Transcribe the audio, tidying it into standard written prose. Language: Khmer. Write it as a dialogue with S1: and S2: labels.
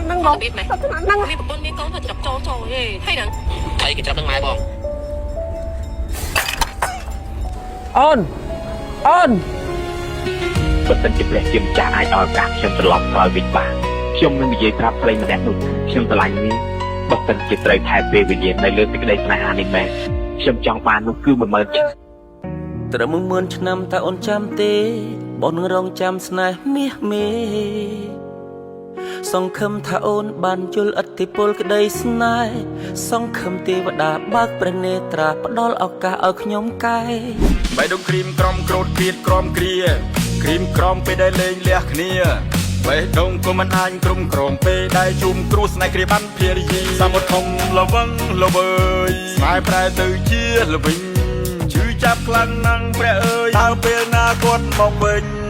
S1: năng bóng biết mày năng biết một con biết con thật chọc cho ê hay là thấy cái chọc năng mai bóng
S2: ôn ôn
S3: បើសិនជាព្រះជាម្ចាស់អាចឲ្យឱកាសខ្ញុំត្រឡប់ក្រោយវិញបានខ្ញុំនឹងនិយាយប្រាប់ប្រិយម្នាក់នោះខ្ញុំស្រឡាញ់នេះបើសិនជាត្រូវថែពេលវេលានៅលើសេចក្តីស្នេហានេះមែនខ្ញុំចង់បាននោះគឺ10000ឆ្នាំ
S2: ត្រឹម10000ឆ្នាំតើអូនចាំទេបងនឹងរងចាំស្នេហ៍មាសមេសង្ឃឹមថាអូនបានយល់ឥទ្ធិពលក្តីស្នេហ៍សង្ឃឹមទេវតាបើកព្រះនេត្រាផ្ដល់ឱកាសឲ្យខ្ញុំកែ
S4: បេះដូងគ្រីមក្រំក្រូតទៀតក្រំគ្រាគ្រីមក្រំពេលដែលលេងលះគ្នាបេះដូងក៏មិនអាចក្រុមក្រមពេលដែលជុំគ្រួស្នេហ៍គ្រាបានភារយាសមុទ្រធំល្វឹងល្វើយស្នេហ៍ប្រែទៅជាល្វិញឈឺចាប់ខ្លាំងណាស់ព្រះអើយតើពេលណាគាត់មកវិញ